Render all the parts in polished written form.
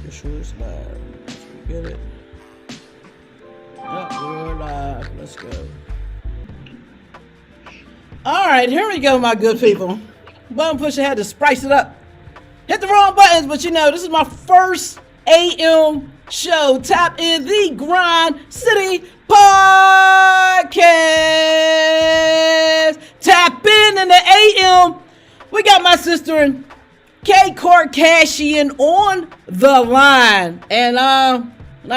For sure it's live. Let's get it. Yep, we're live. Let's go. All right, here we go, my good people. Button pusher had to spice it up. Hit the wrong buttons, but you know, this is my first AM show. Tap in the Grind City Podcast. Tap in the AM. We got my sister and KKARCASHIN on the line. And I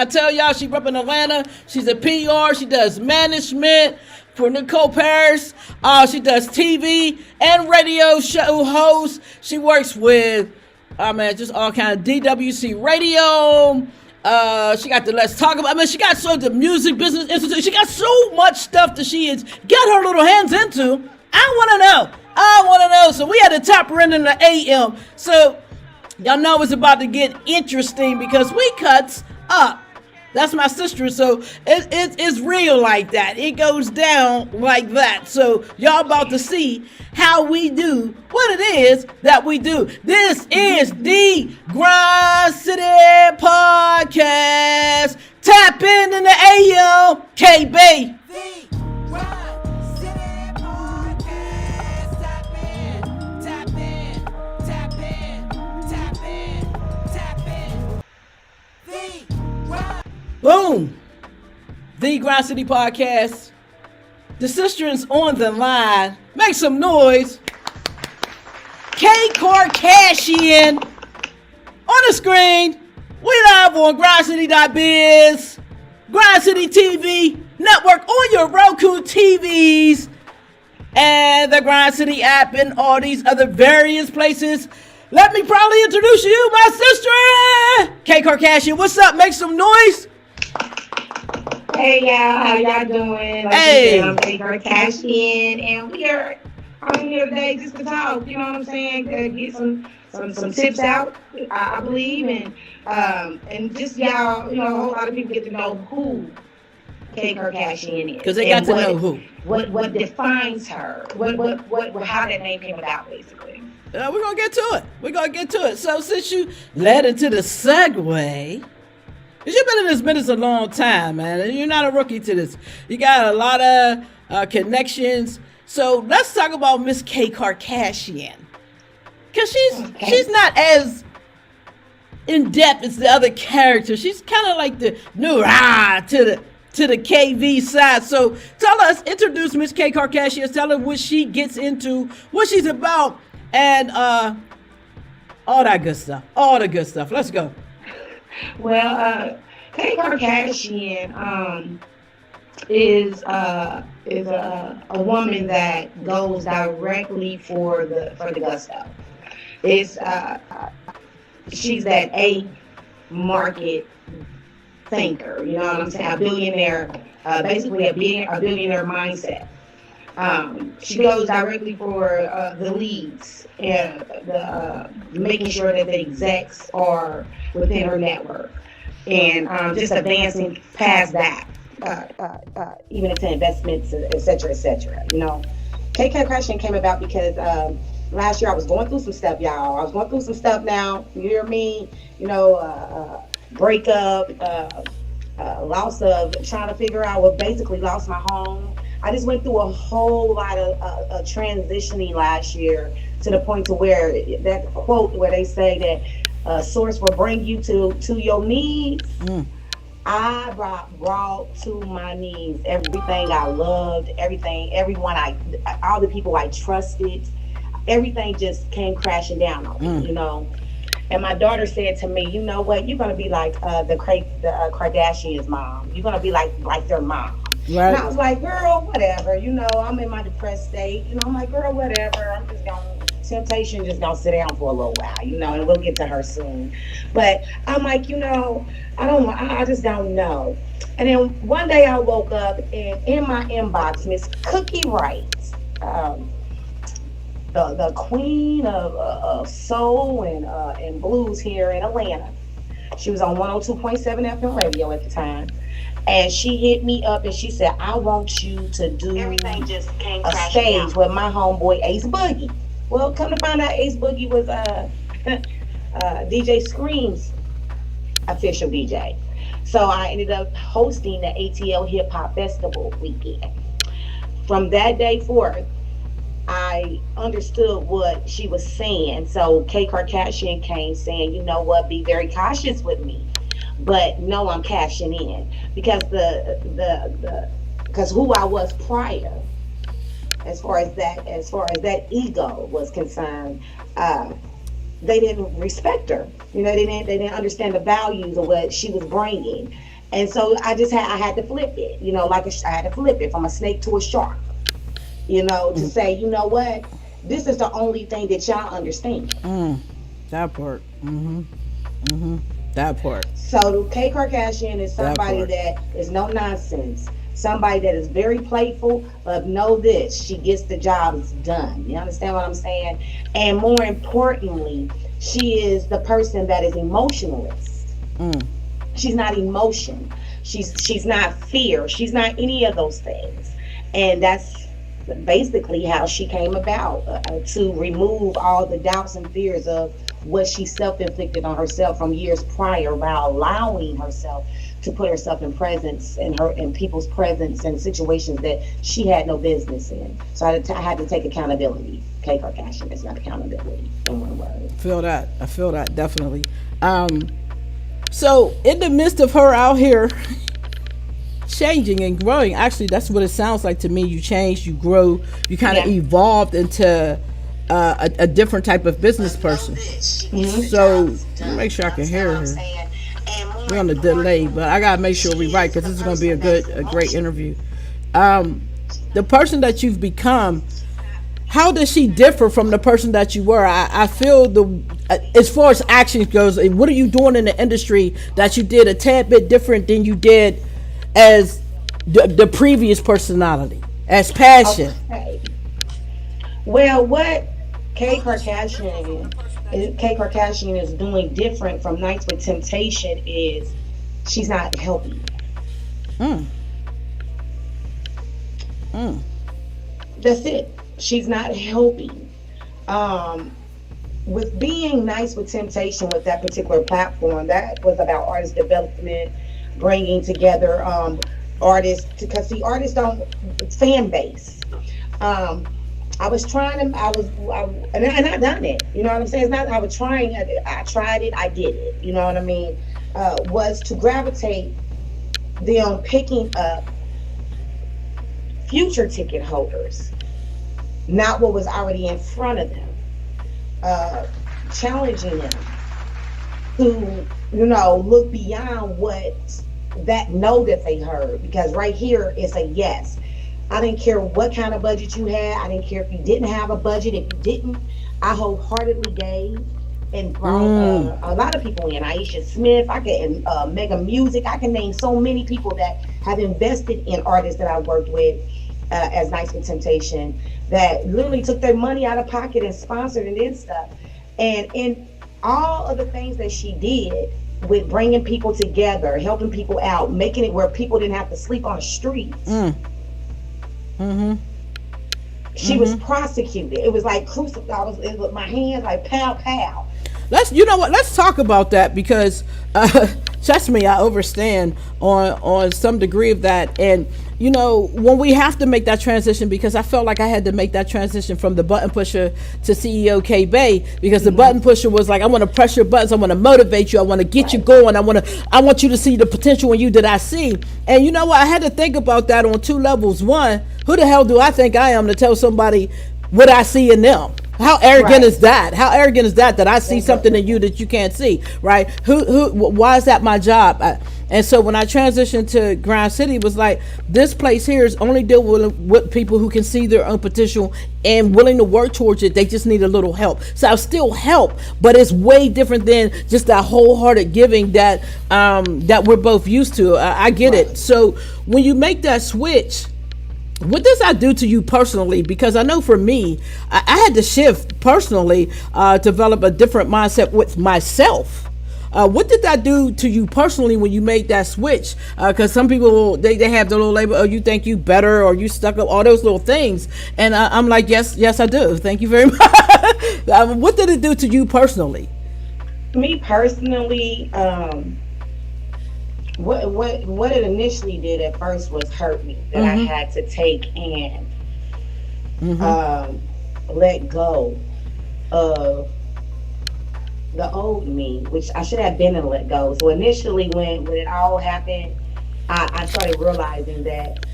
tell y'all, she grew up in Atlanta. She's a PR. She does management for Nicole Paris. She does TV and radio show host. She works with, just all kind of DWC radio. She got the Let's Talk About. She got the Music Business Institute. She got so much stuff that she has got her little hands into. I want to know. So we had to tap her in the AM. So y'all know it's about to get interesting because we cuts up. That's my sister. So it's real like that. It goes down like that. So y'all about to see how we do what it is that we do. This is the Grind City Podcast. Tap in the AM. KB. Boom! The Grind City Podcast. The sister is on the line. Make some noise. KKARCASHIN on the screen. We live on grindcity.biz, Grind City TV network on your Roku TVs, and the Grind City app and all these other various places. Let me proudly introduce you, my sister, KKARCASHIN. What's up? Make some noise. Hey y'all, how y'all doing? Hey, I'm KKARCASHIN, and we are on here today just to talk. You know what I'm saying? Get some tips out, I believe, and just y'all. You know, a whole lot of people get to know who KKARCASHIN is because they got to know who. What defines her? How that name came about, basically. We're gonna get to it. So since you led into the segue. You've been in this business a long time, man, and you're not a rookie to this. You got a lot of connections. So let's talk about Miss KKARCASHIN, because she's not as in depth as the other characters. She's kind of like the new to the KV side. So tell us, introduce Miss KKARCASHIN. Tell her what she gets into, what she's about, and all that good stuff. All the good stuff. Let's go. Well, KKARCASHIN is a woman that goes directly for the gusto. She's that A market thinker. You know what I'm saying? A billionaire, basically a billionaire mindset. She goes directly for the leads and making sure that the execs are within her network, and just advancing past that, even into investments, et cetera. You know, KKARCASHIN came about because last year I was going through some stuff, y'all. I was going through some stuff now. You hear me? You know, breakup, loss of trying to figure out what basically lost my home. I just went through a whole lot of transitioning last year, to the point to where that quote where they say that source will bring you to your knees. I brought to my knees everything I loved, everyone all the people I trusted. Everything just came crashing down on me, you know. And my daughter said to me, you know what, you're gonna be like the Kardashians' mom. You're gonna be like their mom. Right. And I was like, girl, whatever. You know, I'm in my depressed state. You know, I'm like, girl, whatever. I'm just temptation just gonna sit down for a little while, you know, and we'll get to her soon. But I'm like, you know, I just don't know. And then one day I woke up and in my inbox, Miss Cookie Wright, the queen of soul and blues here in Atlanta. She was on 102.7 FM radio at the time. And she hit me up and she said, I want you to do a stage with my homeboy Ace Boogie. Well, come to find out, Ace Boogie was DJ Scream's official DJ. So I ended up hosting the ATL Hip Hop Festival weekend. From that day forth, I understood what she was saying. So KKARCASHIN came saying, you know what, be very cautious with me. But no, I'm cashing in because the because who I was prior, as far as that ego was concerned, uh, they didn't respect her. They didn't understand the values of what she was bringing, and so I had to flip it. I had to flip it from a snake to a shark. To say, you know what, this is the only thing that y'all understand. That part. That part. So K Kardashian is That somebody part. that is no nonsense. Somebody that is very playful, but know this, she gets the job done. You understand what I'm saying? And more importantly, she is the person that is emotionalist. Mm. She's not emotion. She's not fear. She's not any of those things. And that's basically how she came about, to remove all the doubts and fears of what she self-inflicted on herself from years prior by allowing herself to put herself in people's presence and situations that she had no business in. So I had to take accountability. K Kardashian is not accountability in one word. I feel that definitely. So in the midst of her out here changing and growing, actually that's what it sounds like to me. You changed, you grow, you kind of Yeah. evolved into a different type of business person. So let me make sure I can hear her. We're on the delay, but I gotta make sure we right because this is gonna be a great interview. The person that you've become, how does she differ from the person that you were? I feel as far as actions goes, what are you doing in the industry that you did a tad bit different than you did as the previous personality, as passion? Okay. Well, what K Kardashian is doing different from Nights with Temptation is she's not helping. Mm. Mm. That's it. She's not helping. With being Nice with Temptation, with that particular platform, that was about artist development, bringing together artists, because the artists don't fan base. I was trying to, and I done it. You know what I'm saying? It's not I was trying. I tried it. I did it. You know what I mean? Was to gravitate them picking up future ticket holders, not what was already in front of them, challenging them to, look beyond what that no that they heard, because right here is a yes. I didn't care what kind of budget you had. I didn't care if you didn't have a budget. If you didn't, I wholeheartedly gave and brought a lot of people in. Aisha Smith, I can Mega Music. I can name so many people that have invested in artists that I worked with as Nights with Temptation, that literally took their money out of pocket and sponsored and did stuff. And in all of the things that she did with bringing people together, helping people out, making it where people didn't have to sleep on the streets. She was prosecuted. It was like crucified. It was my hands like pow pow. Let's talk about that, because trust me, I understand on some degree of that. And when we have to make that transition, because I felt like I had to make that transition from the button pusher to CEO K Bay, because the button pusher was like, I want to press your buttons, I want to motivate you, I want to get you going, I want you to see the potential in you that I see. And you know what, I had to think about that on two levels. One, who the hell do I think I am to tell somebody what I see in them? How arrogant is that? How arrogant is that I see something in you that you can't see, right? Why is that my job? And so when I transitioned to Grind City, it was like, this place here is only dealing with people who can see their own potential and willing to work towards it. They just need a little help. So I'll still help, but it's way different than just that wholehearted giving that we're both used to. I get it. So when you make that switch, what does that do to you personally? Because I know for me, I had to shift personally, develop a different mindset with myself. What did that do to you personally when you made that switch? Because some people, they have the little label, oh, you think you better, or you stuck up, all those little things. And I'm like, yes, I do. Thank you very much. What did it do to you personally? Me personally, what it initially did at first was hurt me, that I Mm-hmm. had to take and Mm-hmm. um, let go of the old me, which I should have been and let go. So initially, when it all happened, I started realizing that,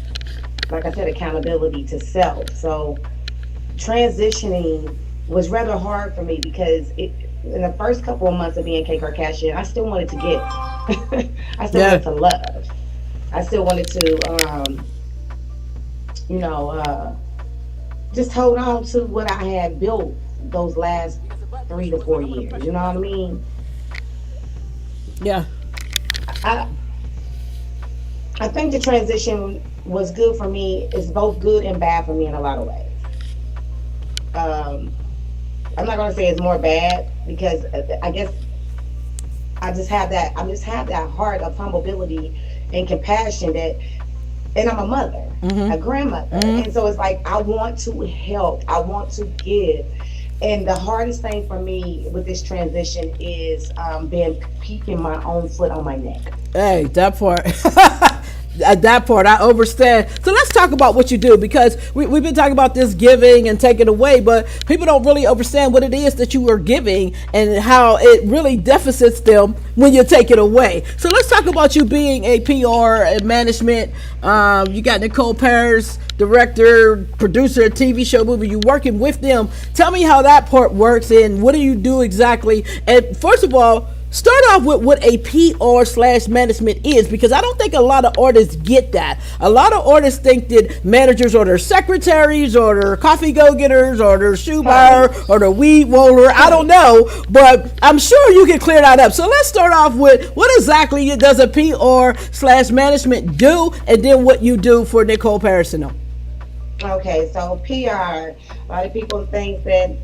like I said, accountability to self. So transitioning was rather hard for me because in the first couple of months of being KKARCASHIN, I still wanted to give. I still wanted Yeah. to love. I still wanted to, you know, just hold on to what I had built those last 3 to 4 years. You know what I mean? Yeah. I I think the transition was good for me. It's both good and bad for me in a lot of ways. Um, I'm not gonna say it's more bad because I guess I just have that heart of humility and compassion that, and I'm a mother, a Mm-hmm. grandmother, Mm-hmm. and so it's like I want to help, I want to give, and the hardest thing for me with this transition is being keeping my own foot on my neck. Hey, that part. At that part, I understand. So let's talk about what you do, because we've been talking about this giving and taking away, but people don't really understand what it is that you are giving and how it really deficits them when you take it away. So let's talk about you being a PR and management. You got Nicole Paris, director, producer, TV show, movie. You working with them. Tell me how that part works and what do you do exactly? And first of all, start off with what a PR slash management is, because I don't think a lot of artists get that. A lot of artists think that managers are their secretaries or their coffee go getters or their shoe buyer Right, or their weed roller. I don't right. know, but I'm sure you can clear that up. So let's start off with what exactly does a PR slash management do, and then what you do for Nicole Parasino. Okay, so PR. A lot of people think that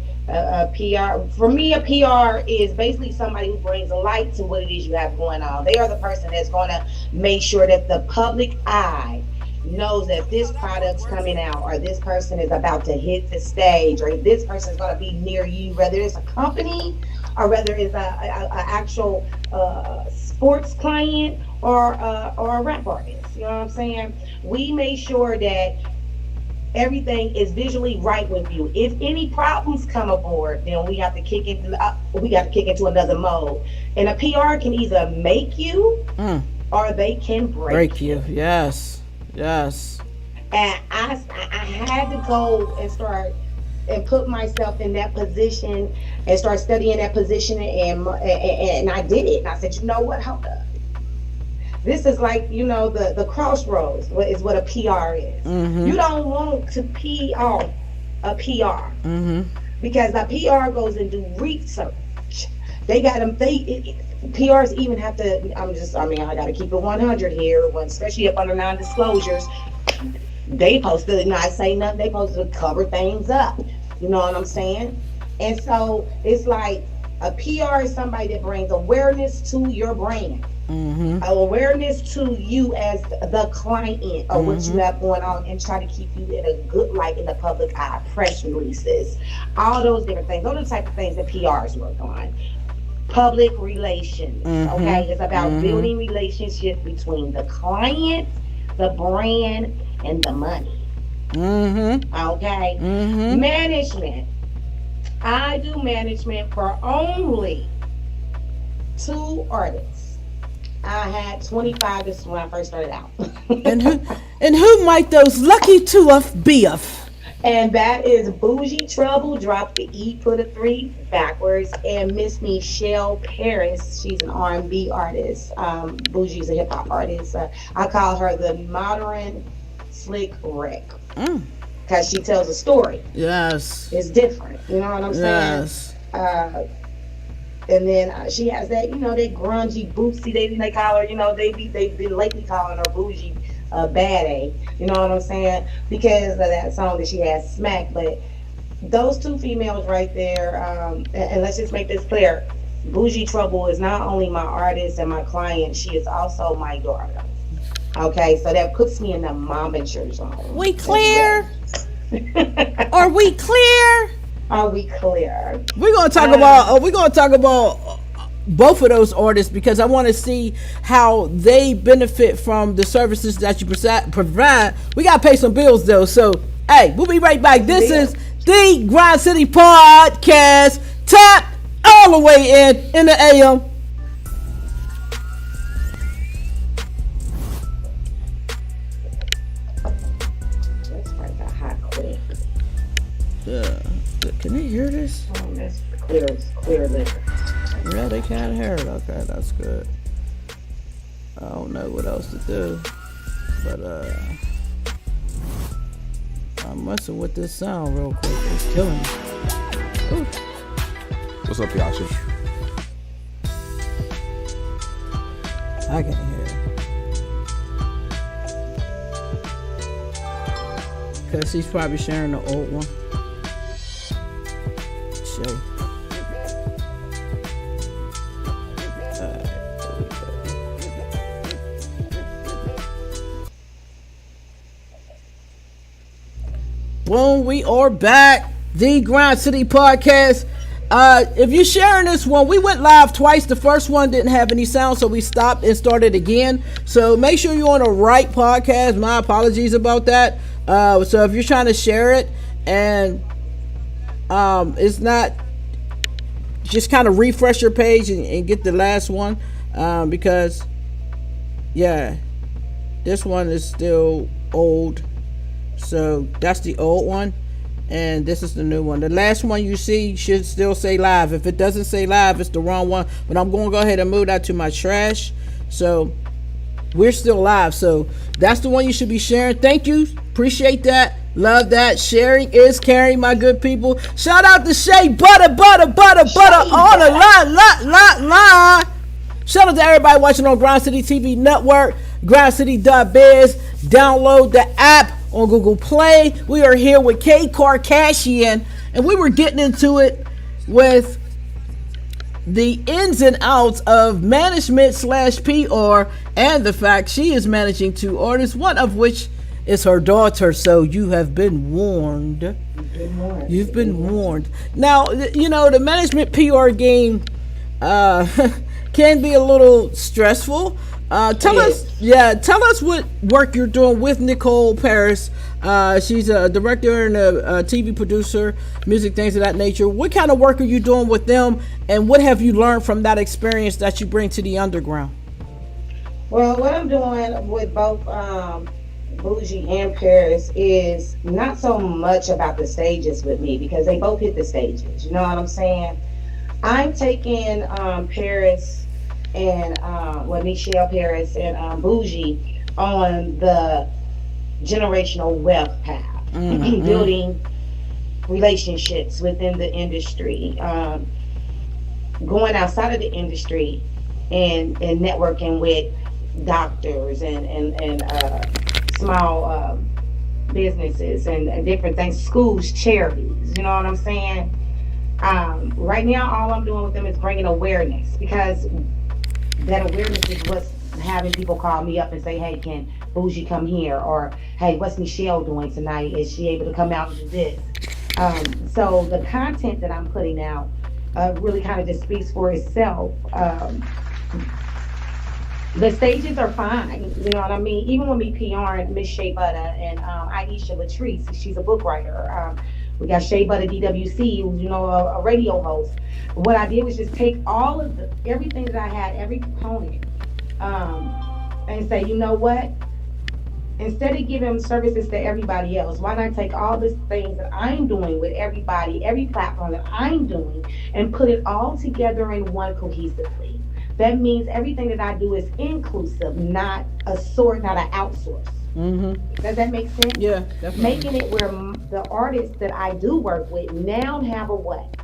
PR, for me, a PR is basically somebody who brings a light to what it is you have going on. They are the person that's going to make sure that the public eye knows that this product's coming out, or this person is about to hit the stage, or this person is going to be near you, whether it's a company or whether it's a actual sports client or a rap artist. You know what I'm saying? We make sure that everything is visually right with you. If any problems come aboard, then we got to kick into another mode. And a PR can either make you Mm, or they can break break you. you. Yes. Yes. And I had to go and start and put myself in that position and start studying that position, and I did it. And I said, you know what? Hold up. This is like, the crossroads is what a PR is. Mm-hmm. You don't want to pee off a PR, Mm-hmm. because the PR goes and do research. They got them. PRs even have to. I got to keep it 100 here, especially up under non-disclosures. They supposed to not say nothing. They supposed to cover things up. You know what I'm saying? And so it's like a PR is somebody that brings awareness to your brand, Mm-hmm. awareness to you as the client of what you Mm-hmm. have going on, and try to keep you in a good light in the public eye. Press releases, all those different things. Those are the type of things that PRs work on. Public relations, okay? It's Mm-hmm. about Mm-hmm. building relationships between the client, the brand, and the money, Mm-hmm. okay? Mm-hmm. Management. I do management for only two artists. I had 25. This is when I first started out. And who and who might those lucky two of be of? And that is Bougie Trouble, drop the E, put a three backwards, and Miss Michelle Paris. She's an R&B artist. Bougie's a hip hop artist. I call her the modern slick Rick, Mm. because she tells a story. Yes. It's different. You know what I'm saying? Yes. Uh, and then she has that, that grungy bootsy. They call her, they've been lately calling her Bougie Bad A. You know what I'm saying? Because of that song that she has, Smack. But those two females right there, and let's just make this clear: Bougie Trouble is not only my artist and my client; she is also my daughter. Okay, so that puts me in the momager zone We as well. clear? Are we clear? Are we clear? We're gonna talk Um, about. We're gonna talk about both of those artists because I want to see how they benefit from the services that you provide. We got to pay some bills though. So, hey, we'll be right back. This is the Grind City Podcast. Tap all the way in the AM. Let's break that hot quick. Can they hear this? Oh, that's clear liquor. Yeah, they can't hear it. Okay, that's good. I don't know what else to do, but I'm messing with this sound real quick. It's killing me. Ooh. What's up, Yasha? I can hear it. Cause she's probably sharing the old one. Show. Boom, we are back. The Grind City Podcast. If you're sharing this one, we went live twice. The first one didn't have any sound, so we stopped and started again. So make sure you're on the right podcast. My apologies about that. So if you're trying to share it and it's not, just kind of refresh your page and get the last one because, yeah, this one is still old. So that's the old one, and this is the new one. The last one you see should still say live. If it doesn't say live, it's the wrong one. But I'm going to go ahead and move that to my trash. So we're still live. So that's the one you should be sharing. Thank you. Appreciate that. Love that. Sharing is caring, my good people. Shout out to Shea Butter on the line. Shout out to everybody watching on Grind City TV Network, grindcity.biz. Download the app on Google Play. We are here with KKARCASHIN, and we were getting into it with the ins and outs of management / PR and the fact she is managing 2 artists, one of which is her daughter. So you have been warned. You've been warned. Now, you know, the management PR game can be a little stressful. Tell us what work you're doing with Nicole Paris. She's a director and a TV producer, music, things of that nature. What kind of work are you doing with them, and what have you learned from that experience that you bring to the underground? Well, what I'm doing with both Bougie and Paris is not so much about the stages with me, because they both hit the stages. You know what I'm saying? I'm taking Paris and Michelle Paris and Bougie on the generational wealth path, building relationships within the industry, going outside of the industry and networking with doctors and small businesses and different things, schools, charities. You know what I'm saying? Right now, all I'm doing with them is bringing awareness, because that awareness is what's having people call me up and say, hey, can Bougie come here? Or, hey, what's Michelle doing tonight? Is she able to come out and do this? So the content that I'm putting out really kind of just speaks for itself. The stages are fine, you know what I mean? Even with me PR and Miss Shea Butter and Aisha Latrice, she's a book writer. We got Shea Butter DWC, you know, a radio host. What I did was just take all of everything that I had, every component, and say, you know what? Instead of giving services to everybody else, why not take all these things that I'm doing with everybody, every platform that I'm doing, and put it all together in one cohesively? That means everything that I do is inclusive, not an outsource. Does that make sense? Yeah, definitely. Making it where the artists that I do work with now have a what?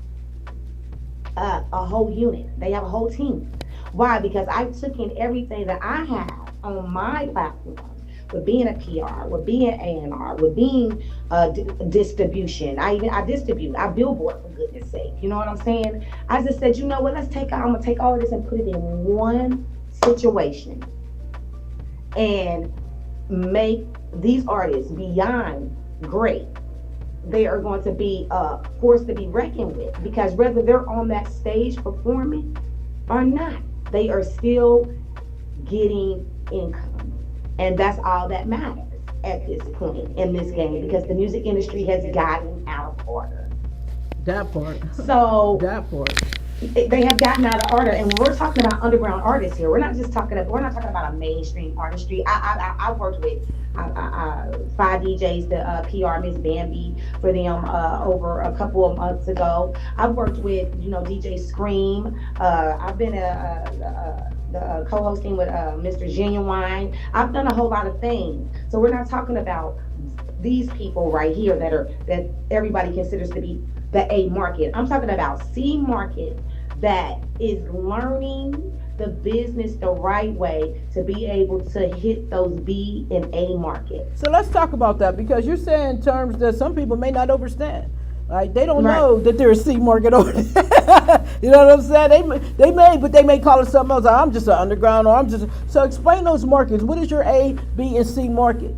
A whole unit. They have a whole team. Why? Because I took in everything that I have on my platform, with being a PR, with being A&R, with being distribution. I distribute. I billboard, for goodness sake. You know what I'm saying? I just said, you know what? I'm gonna take all of this and put it in one situation and make these artists beyond great. They are going to be a force to be reckoned with, because whether they're on that stage performing are not. They are still getting income. And that's all that matters at this point in this game because the music industry has gotten out of order. That part. So That part. they have gotten out of order, and when we're talking about underground artists here, we're not talking about a mainstream artistry. I've worked with five DJs, the PR Miss Bambi for them over a couple of months ago. I've worked with DJ Scream. I've been the co-hosting with Mr. Genuine. I've done a whole lot of things. So we're not talking about these people right here that everybody considers to be the A market. I'm talking about C market that is learning the business the right way to be able to hit those B and A markets. So let's talk about that because you're saying terms that some people may not understand. Right? They don't know that there's a C market over there. You know what I'm saying? They may call it something else. Like, I'm just an underground, or I'm just. So explain those markets. What is your A, B, and C market?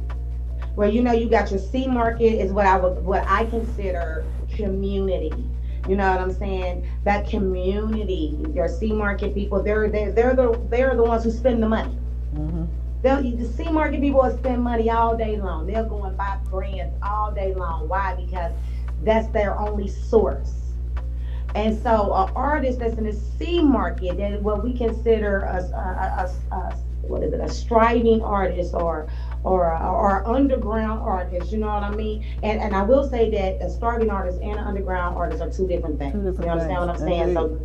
Well, you got your C market is what I consider community. You know what I'm saying? That community, your C market people, they're the ones who spend the money. Mm-hmm. The C market people will spend money all day long. They'll go and buy brands all day long. Why? Because that's their only source. And so, an artist that's in the C market, that what we consider a striving artist or underground artist, you know what I mean? And I will say that a starving artist and an underground artist are two different things. You understand what I'm saying? So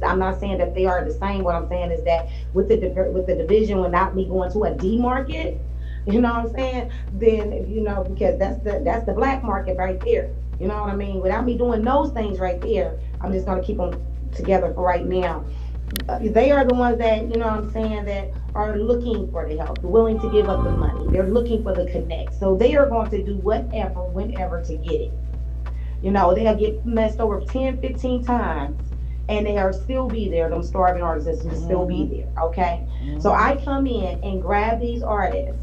I'm not saying that they are the same. What I'm saying is that with the division, without me going to a D market, you know what I'm saying? Then because that's the black market right there. You know what I mean? Without me doing those things right there, I'm just gonna keep them together for right now. They are the ones that, you know what I'm saying, that are looking for the help, willing to give up the money. They're looking for the connect. So they are going to do whatever, whenever to get it. They'll get messed over 10, 15 times and they are still be there. Them starving artists will still be there, okay? Mm-hmm. So I come in and grab these artists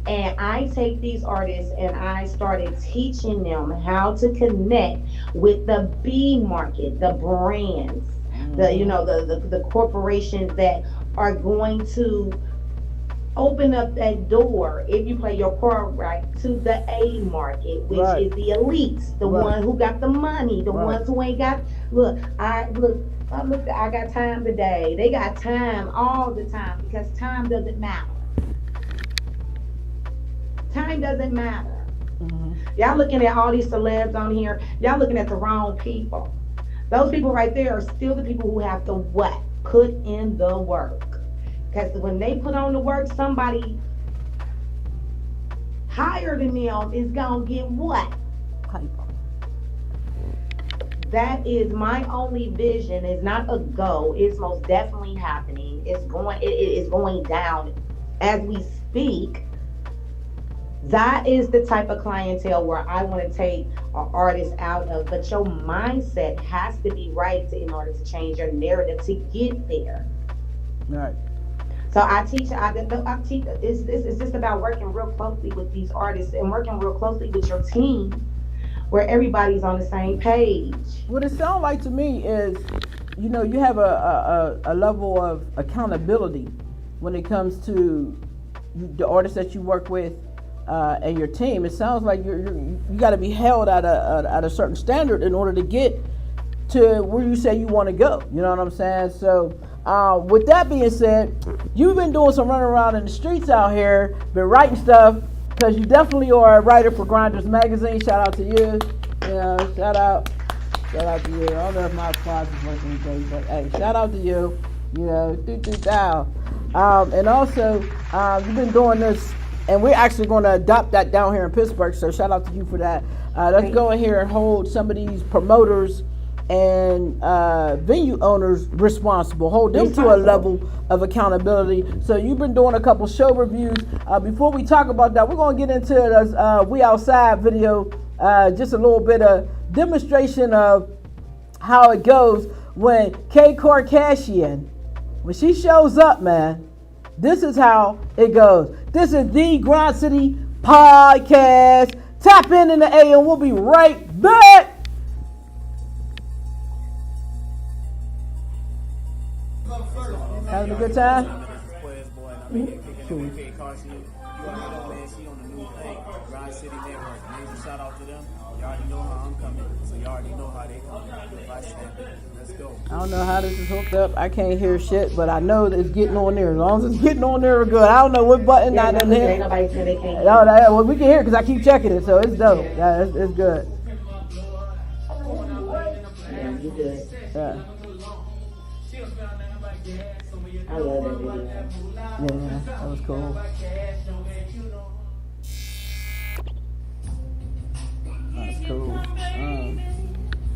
and I take these artists and I started teaching them how to connect with the B market, the brands, the corporations that are going to open up that door, if you play your part right, to the A market, which is the elites, the ones who got the money, the ones who ain't got. I got time today. They got time all the time because time doesn't matter. Time doesn't matter. Mm-hmm. Y'all looking at all these celebs on here. Y'all looking at the wrong people. Those people right there are still the people who have to what? Put in the work. Because when they put on the work, somebody higher than them is going to get what? Paper. That is my only vision. It's not a go. It's most definitely happening. It is going down as we speak. That is the type of clientele where I want to take an artist out of. But your mindset has to be right in order to change your narrative to get there. Right. So I teach. It's just about working real closely with these artists and working real closely with your team, where everybody's on the same page. What it sounds like to me is, you have a level of accountability when it comes to the artists that you work with. And your team, it sounds like you got to be held at a certain standard in order to get to where you say you want to go. You know what I'm saying? So, with that being said, you've been doing some running around in the streets out here, been writing stuff, because you definitely are a writer for Grinders Magazine. Shout out to you. Shout out to you. I don't know if my applause is working today, but hey, shout out to you. And also, you've been doing this. And we're actually going to adopt that down here in Pittsburgh, so shout out to you for that. Let's go in here and hold some of these promoters and venue owners responsible. Hold them to a level of accountability. So you've been doing a couple show reviews. Before we talk about that, we're going to get into this We Outside video, just a little bit of demonstration of how it goes when KKARCASHIN, when she shows up, man. This is how it goes. This is the Grind City Podcast. Tap in the AM. We'll be right back. Having a good time? Cool. KKARCASHIN. You already know, man, she on the new thing. Ride City Network. Major shout out to them. You already know how I'm coming. So you already know how they coming. If I stamp it, let's go. I don't know how this is hooked up. I can't hear shit, but I know that it's getting on there. As long as it's getting on there, we're good. I don't know what button I done hit. Nobody said they can't. No, well, we can hear it because I keep checking it, so it's dope. Yeah, it's good. Yeah, you good. Yeah. I love that video. Yeah, that was cool. That's cool.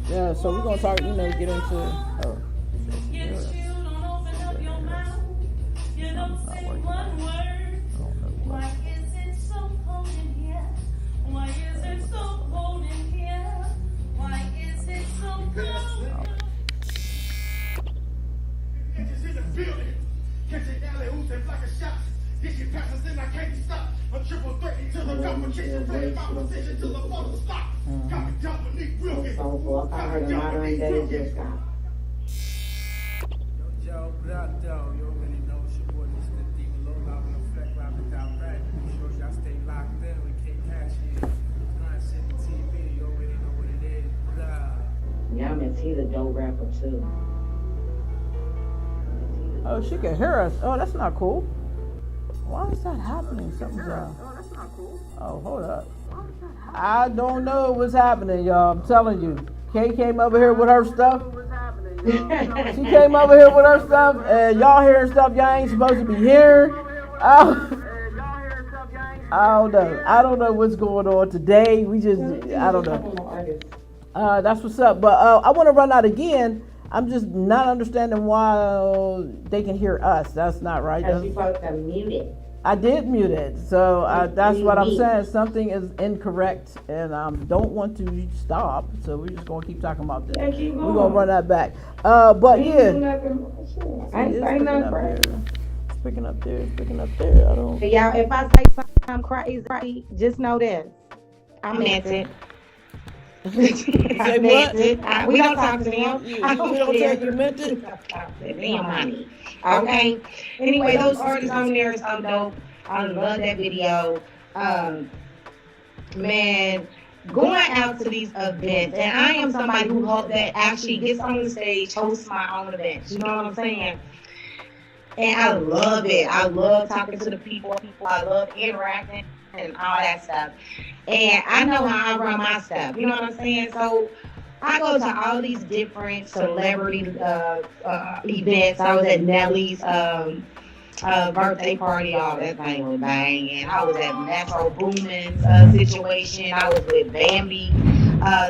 Yeah, so we're gonna talk, get into. Oh, I heard a modern day just got. Yo, brother, you already know it's your boy, Mr. D. Low Level Effect, rapping down back. Make sure y'all stay locked in with KKARCASHIN. City TV, you already know what it is. Blah. Yeah, Miss he's a dope rapper too. oh, she can hear us. Oh, that's not cool. Why is that happening? Something's wrong. Oh, that's not cool. Oh, hold up. I don't know what's happening, y'all. I'm telling you. Kay came over here with her stuff. She came over here with her stuff, and y'all hearing stuff y'all ain't supposed to be hearing. I don't know. I don't know what's going on today. We just, I don't know. That's what's up. But I want to run out again. I'm just not understanding why they can hear us. That's not right. Because you're supposed to mute it. I did mute it, so that's what I'm saying. Something is incorrect, and I don't want to stop. So we're just gonna keep talking about this. We're gonna run that back. But yeah, I ain't nothing crazy. It's picking up there. It's picking up there. I don't. Hey, y'all, if I say something crazy, just know this. I meant it. Say what? We don't talk to them. You don't take you meant it. Damn money. Okay. Anyway, those artists on there is dope. I love that video. Man, going out to these events, and I am somebody who hope that actually gets on the stage, hosts my own events. You know what I'm saying? And I love it. I love talking to the people. I love interacting and all that stuff. And I know how I run my stuff. You know what I'm saying? So I go to all these different celebrity events. I was at Nelly's birthday party. All that thing was banging. I was at Metro Boomin's situation. I was with Bambi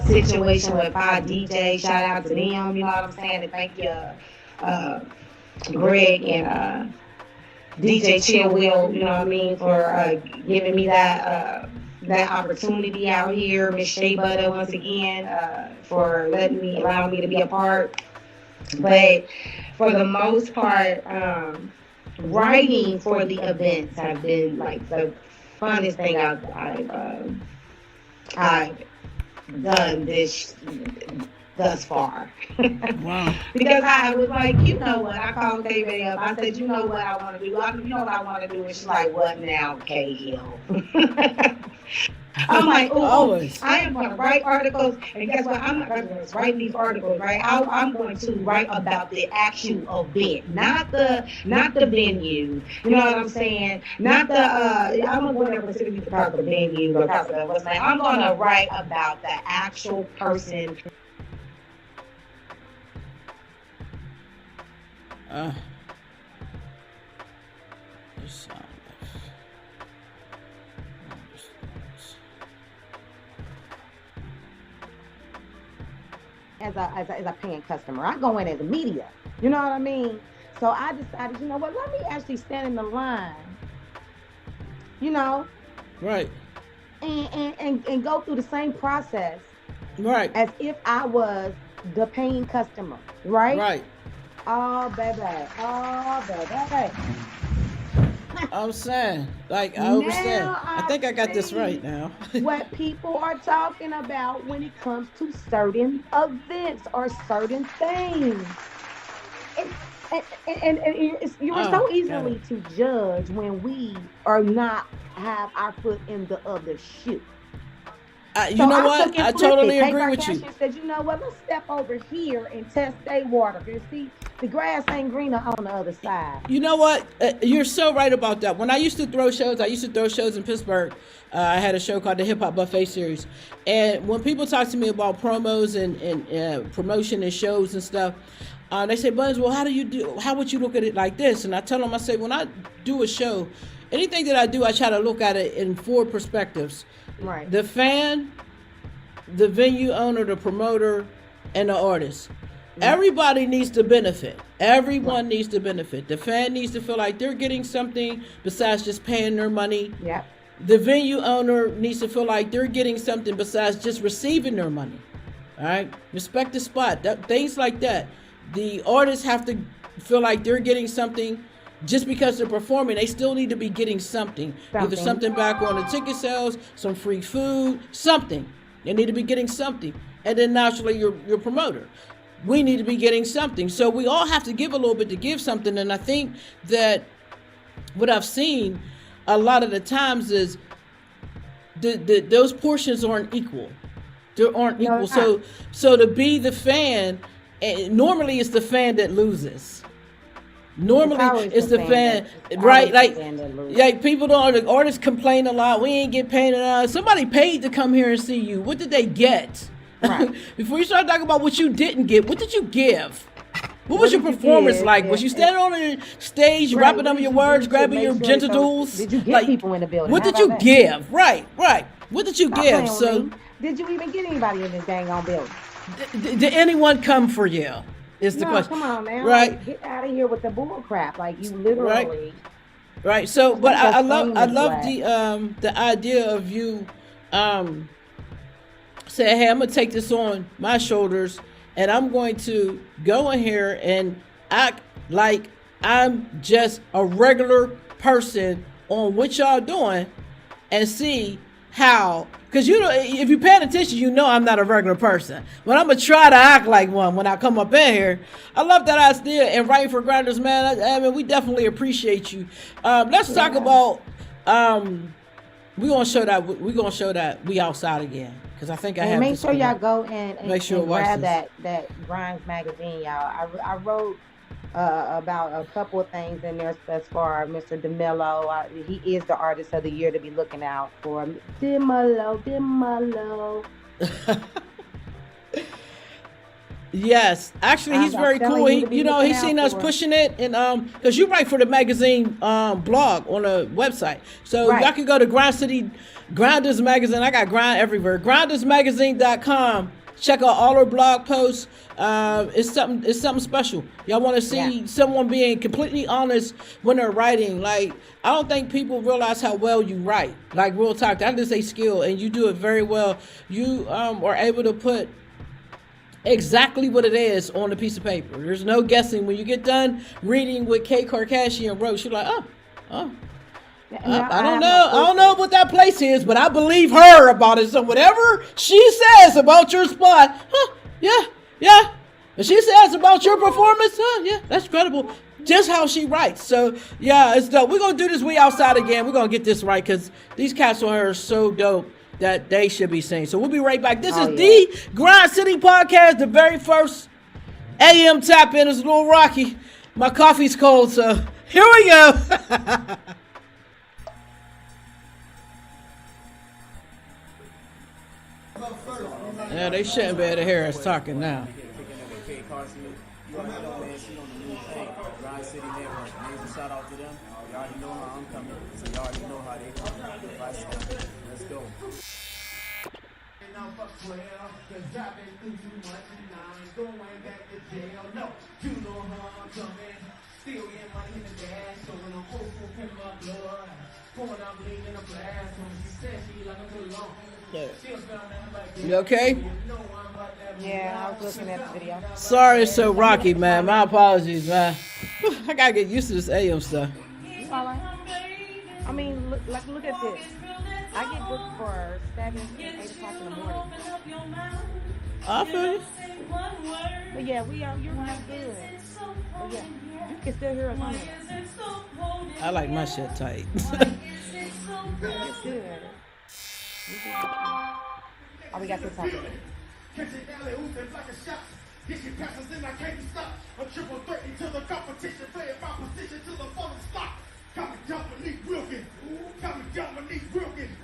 situation with 5 DJ. Shout out to them. You know what I'm saying? And thank you, Greg and DJ Chill Will. You know what I mean, for giving me that opportunity out here. Miss Shea Butter once again for allowing me to be a part. But for the most part, writing for the events have been like the funnest thing I've done thus far. Wow. Because I was like, you know what? I called K up. I said, you know what I want to do? You know what I want to do? And she's like, what now, KL? I'm like, oh, I am going to write articles, and guess what? I'm not going to just write these articles, right? I'm going to write about the actual event, not the venue. You know what I'm saying? Not the I'm going to never specifically talk about the venue or talk about what's name. I'm going to write about the actual person. As a paying customer, I go in as a media. You know what I mean? So I decided, you know what? Let me actually stand in the line. You know, Right. And go through the same process. Right. As if I was the paying customer. Right. Right. Oh baby. I'm saying, like I was saying, I think I got this right now. What people are talking about when it comes to certain events or certain things. You are so easily to judge when we are not have our foot in the other shoe. You So know I what? took and I flipped it. totally agree with you. KKARCASHIN said, you know what? Let's step over here and test their water. Cause see, the grass ain't greener on the other side. You know what? You're so right about that. When I used to throw shows, in Pittsburgh. I had a show called the Hip Hop Buffet Series. And when people talk to me about promos and promotion and shows and stuff, they say, Buns, well, how would you look at it like this? And I tell them, I say, when I do a show, anything that I do, I try to look at it in 4 perspectives. Right. The fan, the venue owner, the promoter, and the artist. Everybody needs to benefit. Everyone needs to benefit. The fan needs to feel like they're getting something besides just paying their money. Yep. The venue owner needs to feel like they're getting something besides just receiving their money. All right? Respect the spot. Things like that. The artists have to feel like they're getting something just because they're performing. They still need to be getting something. Either something back on the ticket sales, some free food, something. They need to be getting something. And then naturally your promoter. We need to be getting something. So we all have to give a little bit to give something. And I think that what I've seen a lot of the times is those portions aren't equal. They aren't equal. So to be the fan, normally it's the fan that loses. Normally it's the fan, right? Like people don't. The artists complain a lot. We ain't get paid enough. Somebody paid to come here and see you. What did they get? Right. Before you start talking about what you didn't get, what did you give? What was your performance like? Was you standing on the stage, wrapping up your words, grabbing your genitals? Did you get people in the building? What did you give? Right. What did you give? So, did you even get anybody in this dang on building? Did anyone come for you? Is the question. Come on, man. Right. Like, get out of here with the bull crap. Like you literally. Right. So, but I love the idea of you saying, hey, I'm gonna take this on my shoulders. And I'm going to go in here and act like I'm just a regular person on what y'all doing and see how, because if you're paying attention, you know I'm not a regular person. But I'm going to try to act like one when I come up in here. I love that idea. And writing for Grinders, man, I mean, we definitely appreciate you. Let's talk about, we're going to show that we outside again. Because I think I have. Make sure y'all go and grab this. that Grinds magazine, y'all. I wrote about a couple of things in there as far as Mr. DeMello. He is the artist of the year to be looking out for. DeMello. Yes, actually, he's very cool. He's seen us pushing it, and because you write for the magazine blog on a website, so y'all can go to Grind City Grinders Magazine. I got Grind everywhere. GrindersMagazine.com. Check out all our blog posts. It's something special. Y'all want to see someone being completely honest when they're writing. Like, I don't think people realize how well you write. Like, real talk, that is a skill, and you do it very well. You are able to put exactly what it is on a piece of paper. There's no guessing. When you get done reading with KKARCASHIN wrote, you're like, I don't know what that place is, but I believe her about it. So whatever she says about your spot, yeah. If she says about your performance, that's credible. Just how she writes. So yeah, it's dope. We're gonna do this We Outside again. We're gonna get this right because these cats on here are so dope that they should be seen. So we'll be right back. This is the Grind City Podcast, the very first AM tap in. It's a little rocky. My coffee's cold, so here we go. Yeah, they shouldn't be able to hear us talking now. Shout out to them. You already know how I'm coming, so you already know how they coming. Let's go. You okay? Yeah, I was looking at the video. Sorry it's so rocky, man. My apologies, man. I gotta get used to this AM stuff. All right. I mean, look at this. I get booked for 7 and 8 o'clock in the morning. I feel you. But yeah, you're not good. But yeah, can still hear us on there. I like my shit tight. It's good. Oh, we got this topic. Catching alley hoops and blocking shots. Dishing passes and I can't be stopped. A triple threat into the competition. Playing my position till the phone stop. Got me Dominique Wilkins. Got me Dominique Wilkins.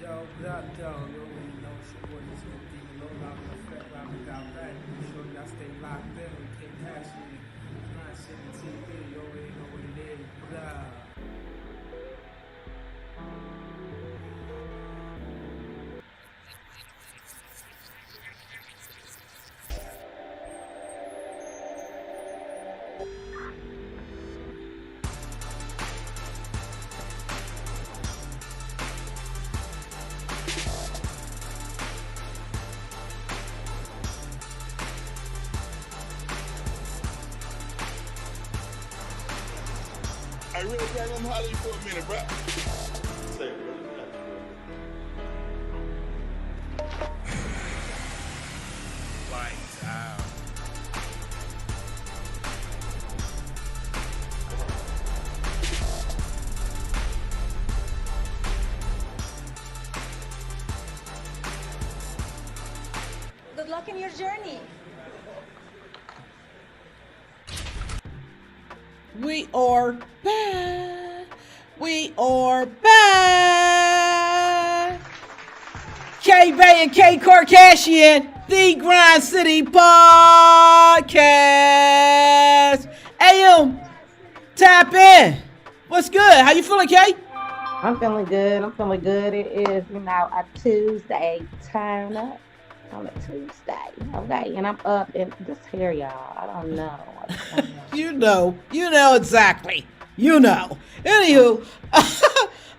Yo, what up, though? You already know it's your boy, this is Demon Low Loud in effect, right without back. Make sure y'all stay locked in with KKARCASHIN. Grind City TV, you already know what it is. What up? I really got them holler you for a minute, bro. Say, bro. Lights out. Good luck in your journey. We are back. We are back. K-Bay and KKARCASHIN, the Grind City Podcast. AM, tap in. What's good? How you feeling, Kay? I'm feeling good. It is, a Tuesday turn up on a Tuesday. Okay, and I'm up and just here, y'all. I don't know. You know exactly. Anywho,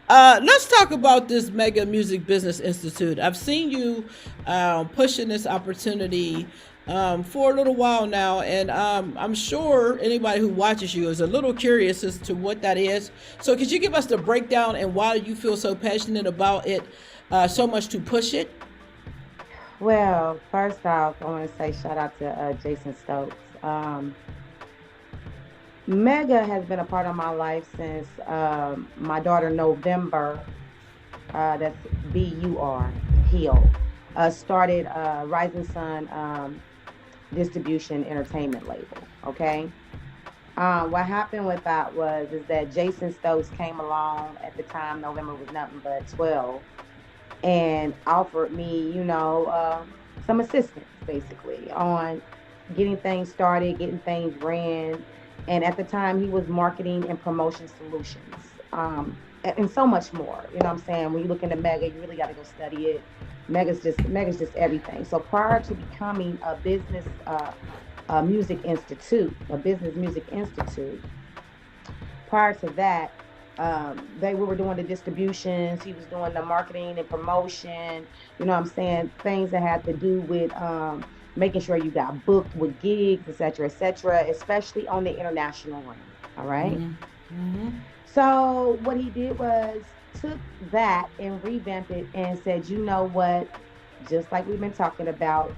let's talk about this Mega Music Business Institute. I've seen you pushing this opportunity for a little while now, and I'm sure anybody who watches you is a little curious as to what that is. So could you give us the breakdown and why you feel so passionate about it, so much to push it? Well, first off, I want to say shout out to Jason Stokes. Mega has been a part of my life since my daughter November, that's BUR, Heal, started Rising Sun Distribution Entertainment label, okay? What happened with that is that Jason Stokes came along at the time, November was nothing but 12, and offered me, some assistance basically on getting things started, getting things ran. And at the time he was marketing and promotion solutions, and so much more. You know what I'm saying? When you look into Mega, you really got to go study it. Mega's just everything. So prior to becoming a business music institute, prior to that, we were doing the distributions. He was doing the marketing and promotion. You know what I'm saying? Things that had to do with making sure you got booked with gigs, et cetera, especially on the international ring. All right. Mm-hmm. So what he did was took that and revamped it and said, you know what? Just like we've been talking about,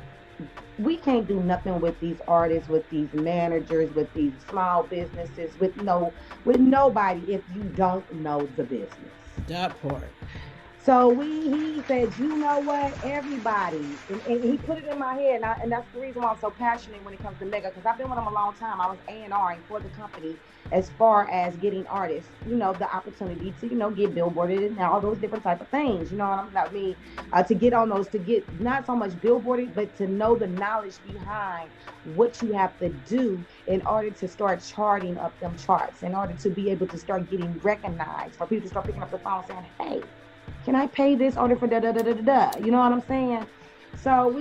we can't do nothing with these artists, with these managers, with these small businesses, with nobody if you don't know the business. That part. So he said, you know what, everybody, and he put it in my head, and that's the reason why I'm so passionate when it comes to Mega, because I've been with him a long time. I was A&Ring for the company as far as getting artists, the opportunity to, get billboarded and all those different type of things, to get on those, to get not so much billboarded, but to know the knowledge behind what you have to do in order to start charting up them charts, in order to be able to start getting recognized, for people to start picking up the phone saying, hey, can I pay this order for da-da-da-da-da? You know what I'm saying? So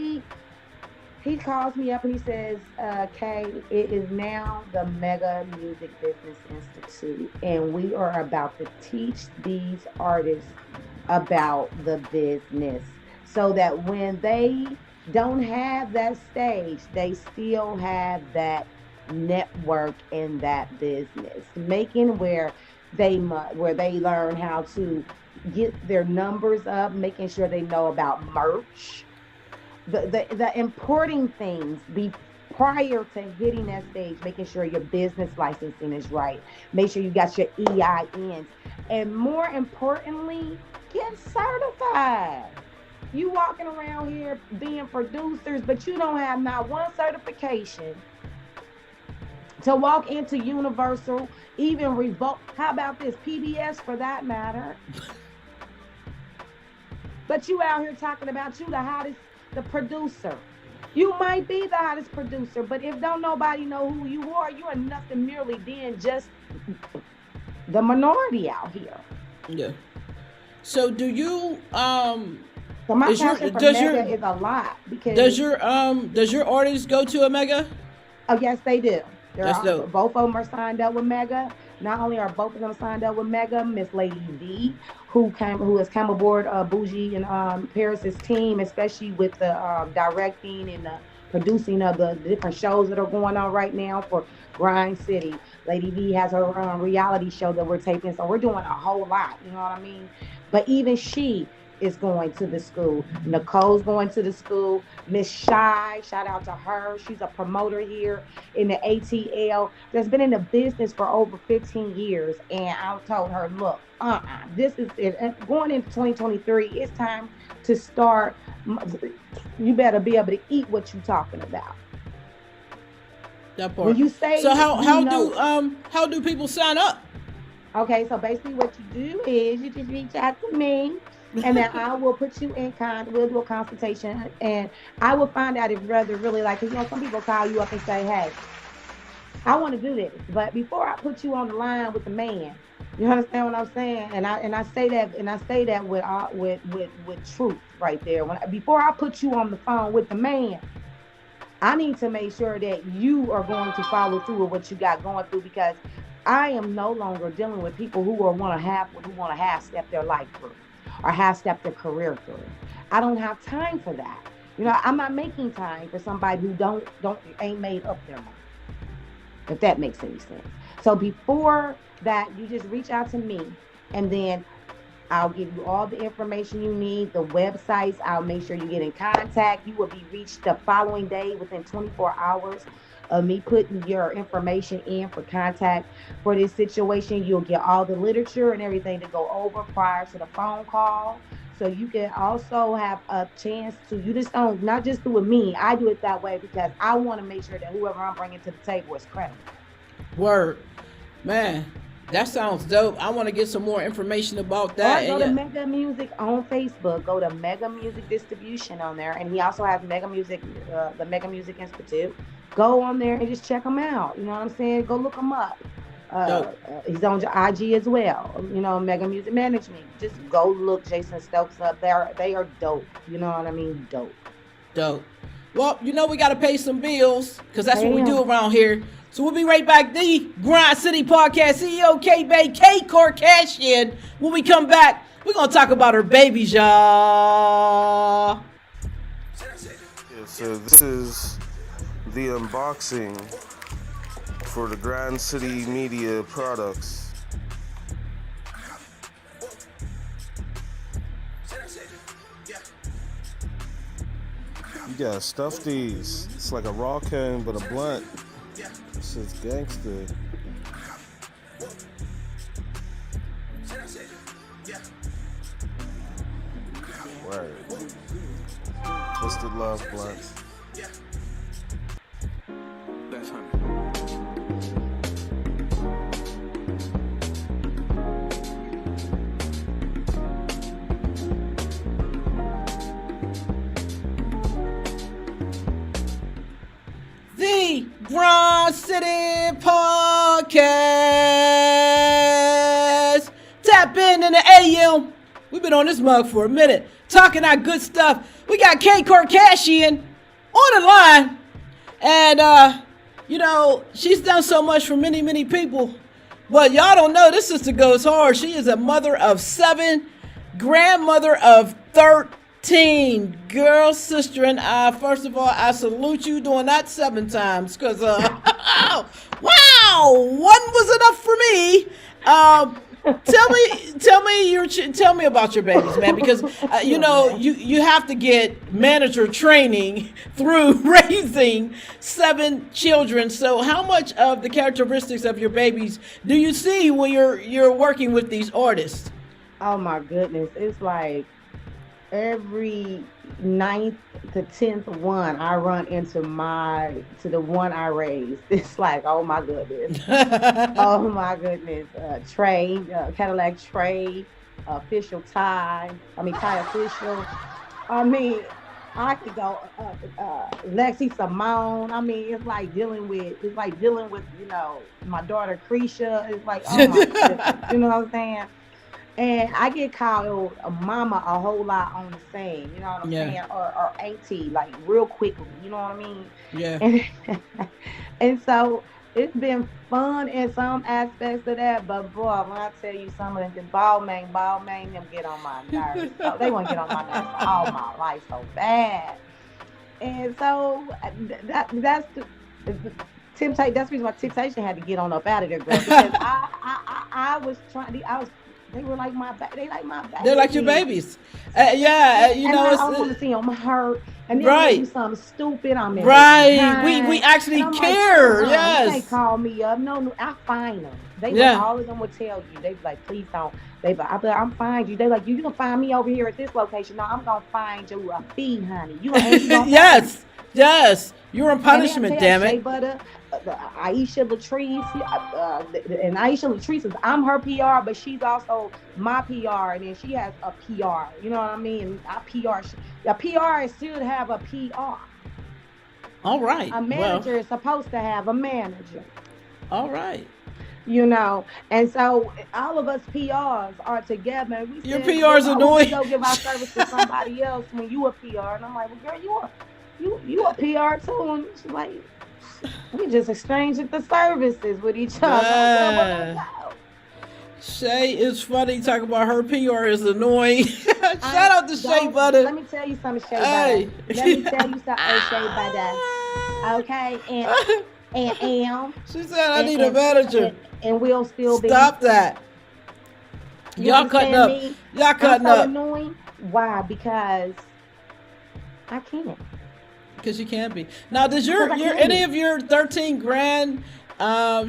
he calls me up and he says, Kay, it is now the Mega Music Business Institute, and we are about to teach these artists about the business so that when they don't have that stage, they still have that network in that business, making where they learn how to get their numbers up, making sure they know about merch, the importing things prior to hitting that stage, making sure your business licensing is right. Make sure you got your EINs. And more importantly, get certified. You walking around here being producers, but you don't have not one certification to walk into Universal, even revoke. How about this? PBS for that matter. But you out here talking about you the hottest, the producer. You might be the hottest producer, but if don't nobody know who you are nothing merely than just the minority out here. Yeah. So do you So my passion for Mega is a lot because does your artist go to a Mega? Oh yes, they do. That's dope. Both of them are signed up with Mega. Not only are both of them signed up with Mega, Miss Lady V, who has come aboard Bougie and Paris's team, especially with the directing and the producing of the different shows that are going on right now for Grind City. Lady V has her reality show that we're taping, so we're doing a whole lot. You know what I mean? But even she is going to the school. Nicole's going to the school. Miss Shy, shout out to her. She's a promoter here in the ATL that's been in the business for over 15 years. And I told her, look, this is it. Going into 2023, it's time to start. You better be able to eat what you're talking about. That part. When you say so, how do people sign up? Okay, so basically what you do is you just reach out to me. And then I will put you in we'll do a consultation, and I will find out if brother really like, because some people call you up and say, hey, I want to do this, but before I put you on the line with the man, you understand what I'm saying? And I say that with truth right there. Before I put you on the phone with the man, I need to make sure that you are going to follow through with what you got going through, because I am no longer dealing with people who want to half step their life through, or half-step their career through. I don't have time for that. You know, I'm not making time for somebody who ain't made up their mind, if that makes any sense. So before that, you just reach out to me, and then I'll give you all the information you need, the websites. I'll make sure you get in contact. You will be reached the following day within 24 hours of me putting your information in for contact for this situation. You'll get all the literature and everything to go over prior to the phone call. So you can also have a chance to, you just don't, not just do it me. I do it that way because I want to make sure that whoever I'm bringing to the table is credible. Word. Man, that sounds dope. I want to get some more information about that. Or go to Mega Music on Facebook. Go to Mega Music Distribution on there. And he also has Mega Music, the Mega Music Institute. Go on there and just check him out. You know what I'm saying? Go look him up. He's on IG as well. You know, Mega Music Management. Just go look Jason Stokes up there. They are dope. You know what I mean? Dope. Well, you know we got to pay some bills because that's what we do around here. So we'll be right back. The Grind City Podcast, CEO KKARCASHIN. When we come back, we're going to talk about her babies, y'all. Yeah, so this is the unboxing for the Grind City Media products. You gotta stuff these. It's like a raw cane, but a blunt. This is gangster. Word. Twisted Love blunts. That's The Grind City Podcast. Tap in the AM. We've been on this mug for a minute, talking our good stuff. We got KKARCASHIN on the line. And, you know, she's done so much for many, many people. But y'all don't know, this sister goes hard. She is a mother of 7, grandmother of 13. Girl, sister, and I, first of all, I salute you doing that 7 times. Because, wow, 1 was enough for me. tell me about your babies, man, because you know you have to get manager training through raising 7 children. So how much of the characteristics of your babies do you see when you're working with these artists? Oh my goodness. It's like every ninth to 10th one I run into the one I raised. It's like, oh my goodness. Oh my goodness. Trey, Cadillac Trey, official Ty official. I mean, I could go Lexi Simone. I mean, it's like dealing with my daughter Creisha. It's like, oh my goodness. You know what I'm saying? And I get called a mama a whole lot on the scene, you know what I'm saying? Or auntie, like real quickly, you know what I mean? Yeah. And so it's been fun in some aspects of that, but boy, when I tell you some of them ball main, them get on my nerves. So they want to get on my nerves all my life so bad. And so that's the temptation. That's the reason why Temptation had to get on up out of there, girl. Because they were like my babies. They're like your babies. You know. I want to see them hurt. And then right. They do something stupid. I'm in right. We actually care. Like, yes. They call me up. No, I find them. All of them would tell you. They be like, please don't. I'm find you. They like, you can find me over here at this location. No, I'm gonna find you a fee, honey. You yes. Yes. You're on punishment, damn it. Shea Butter, Aisha Latrice, and Aisha Latrice I'm her PR, but she's also my PR, and then she has a PR. You know what I mean? A PR should have a PR. All right. A manager is supposed to have a manager. All right. You know, and so all of us PRs are together. And we your PR's annoying. We go give our service to somebody else when you a PR, and I'm like, well, girl, you a PR too, and she's like, we just exchanging the services with each other. Shay is funny. Talking about her PR is annoying. Shout out to Shea Butter. Let me tell you something, Shea Butter. Let me tell you something, Shea Butter. Okay, and she said I need a manager, and we'll still be. Stop that. Y'all cutting up. Y'all cutting up. Annoying. Why? Because I can't. Because you can't be. Now, does any of your 13 grand?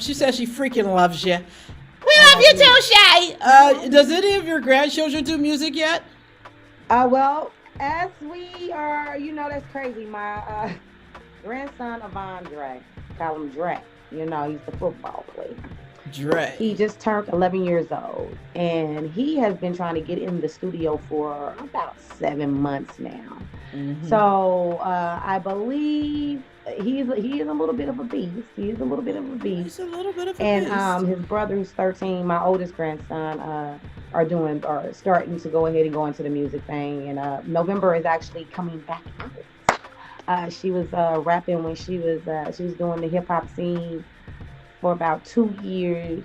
She says she freaking loves you. We love you too, Shay. Does any of your grandchildren do music yet? Well, as we are, that's crazy. My grandson of Andre, call him Dre. He's the football player. Dre. He just turned 11 years old, and he has been trying to get in the studio for about 7 months now. Mm-hmm. So I believe he is a little bit of a beast. He's a little bit of a beast. He's a little bit of a beast. And his brother, who's 13, my oldest grandson, are starting to go ahead and go into the music thing. And November is actually coming back out. She was rapping when she was doing the hip hop scene for about 2 years,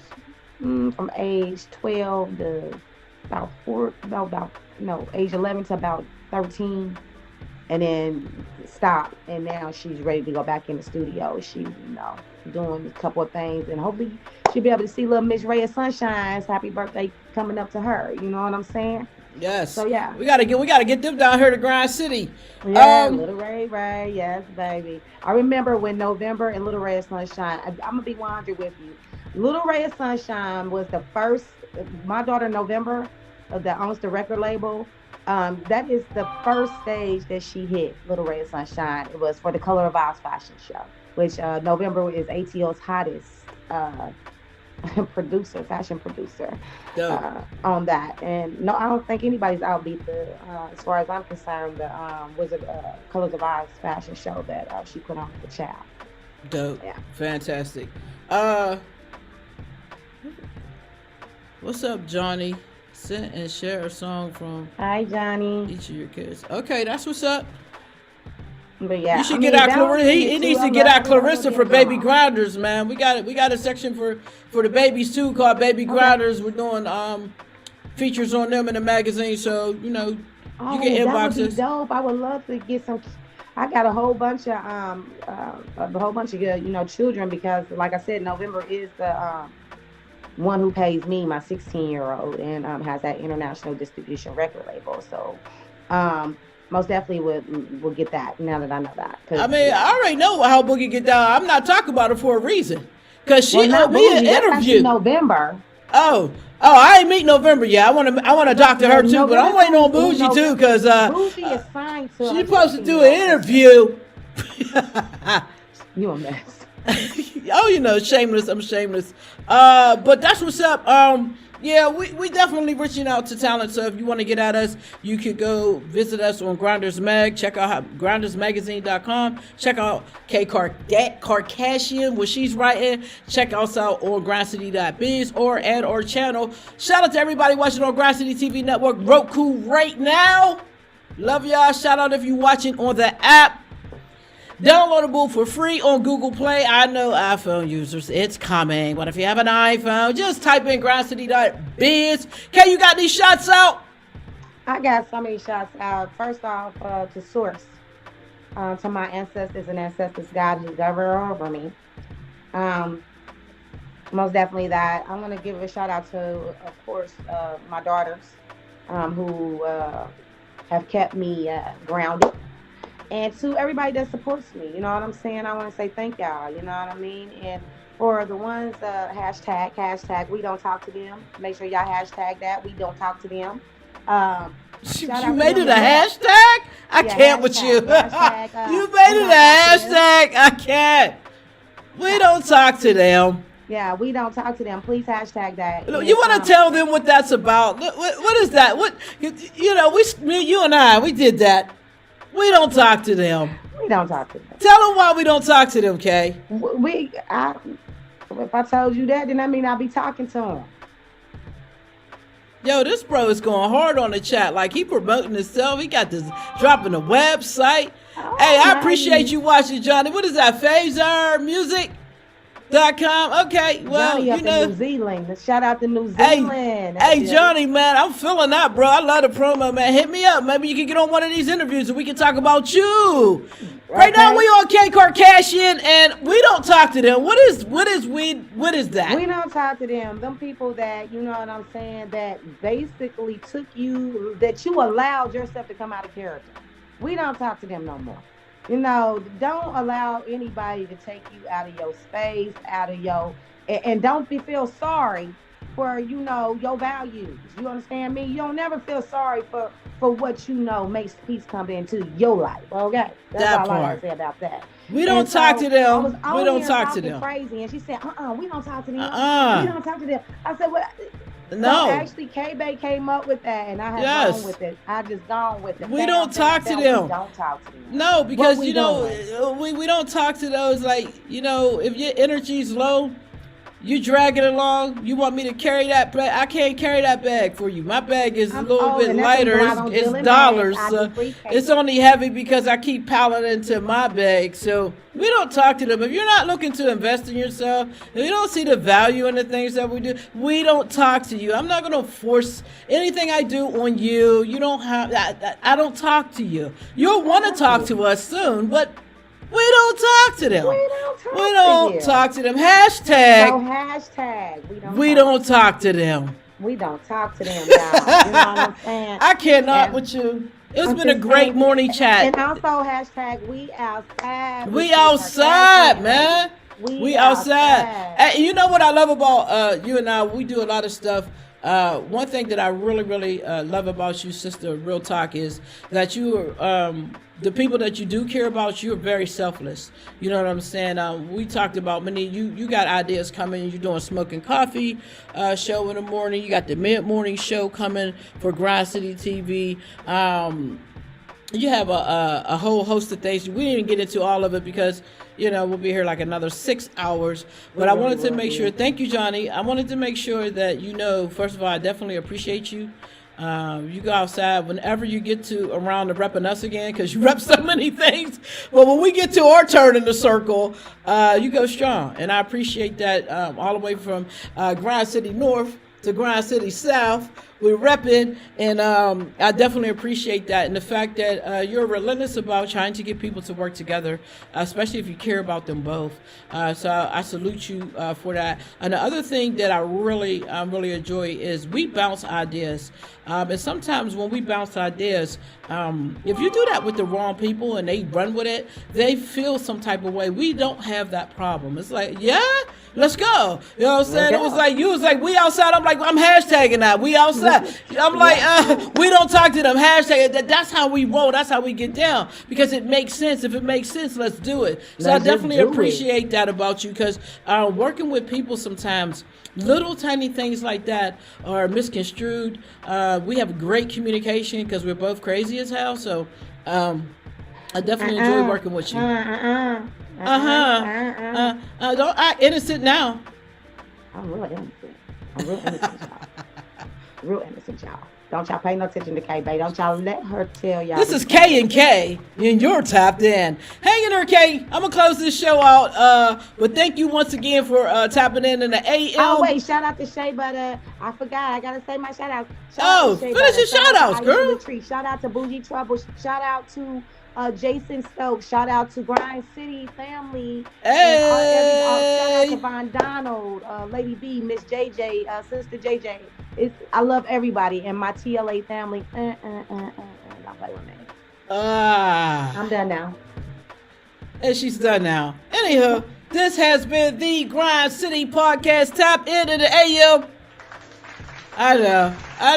from age 12 to age 11 to about 13, and then stopped. And now she's ready to go back in the studio. She's doing a couple of things, and hopefully she'll be able to see little Miss Ray of Sunshine's happy birthday coming up to her. You know what I'm saying? Yes. So yeah, we gotta get them down here to Grind City. Yeah, Little Ray, yes, baby. I remember when November and Little Ray of Sunshine. I'm gonna be 100 with you. Little Ray of Sunshine was the first. My daughter November, that owns the record label. That is the first stage that she hit. Little Ray of Sunshine. It was for the Color of Eyes fashion show, which November is ATL's hottest. Fashion producer on that. And no, I don't think anybody's outbeat as far as I'm concerned, the Wizard Colors of Oz fashion show that she put on with the child. Dope. Yeah. Fantastic. What's up, Johnny? Send and share a song from Hi, Johnny. Each of your kids. Okay, that's what's up. But yeah, you should get out Clarissa. He needs to get out Clarissa for Baby Grinders, man. We got a section for the babies too called Baby Grinders. We're doing features on them in the magazine, so you can inbox that would be us. Dope. I would love to get some. I got a whole bunch of children, because like I said, November is one who pays me, my 16-year-old, and has that international distribution record label. So most definitely would get that now that I know that. I mean, I already know how Boogie get down. I'm not talking about it for a reason. Because she owed me an interview. November. Oh, I ain't meet November yet. I want to doctor her too, but I'm waiting on Bougie too, because Bougie is signed to. She's supposed to do an interview. You a mess. Oh, you know, shameless. I'm shameless. But that's what's up. Yeah, we definitely reaching out to talent. So if you want to get at us, you could go visit us on Grinders Mag. Check out grindersmagazine.com. Check out KKARCASHIN, what she's writing. Check us out on grindcity.biz or add our channel. Shout out to everybody watching on Grind City TV Network, Roku right now. Love y'all. Shout out if you're watching on the app. Downloadable for free on Google Play. I know iPhone users, it's coming. But if you have an iPhone, just type in grindcity.biz. Okay, you got these shots out? I got so many shots out. First off, to Source, to my ancestors and ancestors, God who govern over me. Most definitely that. I'm going to give a shout out to, of course, my daughters who have kept me grounded. And to everybody that supports me, you know what I'm saying? I want to say thank y'all, you know what I mean? And for the ones, hashtag, we don't talk to them. Make sure y'all hashtag that, we don't talk to them. You made it a hashtag? I can't with you. Hashtag, you made it a hashtag? I can't. We don't talk to them. Yeah, we don't talk to them. Please hashtag that. You want to tell them what that's about? What is that? What, you know, you and I, we did that. We don't talk to them. We don't talk to them. Tell them why we don't talk to them, Kay. If I told you that, then that mean I'll be talking to them. Yo, this bro is going hard on the chat. Like, he promoting himself. He got this dropping a website. Oh, hey, I appreciate you watching, Johnny. What is that? FaZermusic.com. Okay, well, Johnny you know. New Zealand. Shout out to New Zealand. Hey, Johnny, man, I'm feeling that, bro. I love the promo, man. Hit me up. Maybe you can get on one of these interviews and we can talk about you. Right now, we on KKARCASHIN, and we don't talk to them. What is that? We don't talk to them. Them people that, you know what I'm saying, that basically took you, that you allowed yourself to come out of character. We don't talk to them no more. You know, don't allow anybody to take you out of your space, out of your, and don't feel sorry for, you know, your values. You understand me? You don't never feel sorry for what, you know, makes peace come into your life. Okay? That's all I gotta say about that. We don't talk to them. We don't talk to them. Crazy, and she said, we don't talk to them. We don't talk to them. I said, well, no. So actually, K-Bay came up with that, and I have gone with it. I just gone with it. We don't talk to them. We don't talk to them. No, because, you know, we don't talk to those, like, you know, if your energy's low, you drag it along. You want me to carry that bag? I can't carry that bag for you. My bag is a little bit lighter. It's dollars. So it's only heavy because I keep piling into my bag. So we don't talk to them. If you're not looking to invest in yourself, if you don't see the value in the things that we do, we don't talk to you. I'm not going to force anything I do on you. You don't have. I don't talk to you. You'll want to talk to us soon, but we don't talk to them. We don't talk to them. Hashtag. So hashtag. We don't talk to them. We don't talk to them, y'all. You know what I'm saying? I cannot with you. It's been a great morning chat. And also hashtag we outside. We outside, man. We outside. Hey, you know what I love about you and I? We do a lot of stuff. One thing that I really love about you, sister, real talk, is that you are the people that you do care about. You're very selfless. You know what I'm saying? We talked about many. You got ideas coming. You're doing Smoking Coffee show in the morning. You got the mid-morning show coming for Grind City TV. You have a whole host of things. We didn't get into all of it because, you know, we'll be here like another 6 hours. But I wanted to make sure, thank you, Johnny. I wanted to make sure that, you know, first of all, I definitely appreciate you. You go outside whenever you get to around to repping us again, because you rep so many things. But when we get to our turn in the circle, you go strong. And I appreciate that all the way from Grind City North to Grind City South. We're repping, and I definitely appreciate that, and the fact that you're relentless about trying to get people to work together, especially if you care about them both. So I salute you for that. And the other thing that I really enjoy is we bounce ideas. And sometimes when we bounce ideas, if you do that with the wrong people and they run with it, they feel some type of way. We don't have that problem. It's like, yeah, let's go. You know what I'm saying? It was like, you was like, we outside. I'm like, I'm hashtagging that. We outside. I'm like, we don't talk to them. Hashtag. That's how we roll. That's how we get down. Because it makes sense. If it makes sense, let's do it. So I definitely appreciate that about you, because working with people sometimes, little tiny things like that are misconstrued. We have great communication because we're both crazy as hell. So I definitely enjoy working with you. Don't act innocent now. I'm real innocent. Y'all. Real innocent, y'all. Don't y'all pay no attention to K, baby. Don't y'all let her tell y'all. This is K and K, and you're tapped in. Hang in there, K. I'm gonna close this show out. But thank you once again for tapping in the AM. Oh wait, shout out to Shea Butter. I forgot. I gotta say my shout out. Finish your shout outs, girl. Shout out to Bougie Trouble. Shout out to Jason Stokes. Shout out to Grind City family. Hey. Shout out to Von Donald, Lady B, Miss JJ, Sister JJ. I love everybody and my TLA family. Don't play with me. I'm done now. And she's done now. Anyhow, this has been the Grind City Podcast. Tap into the AM. I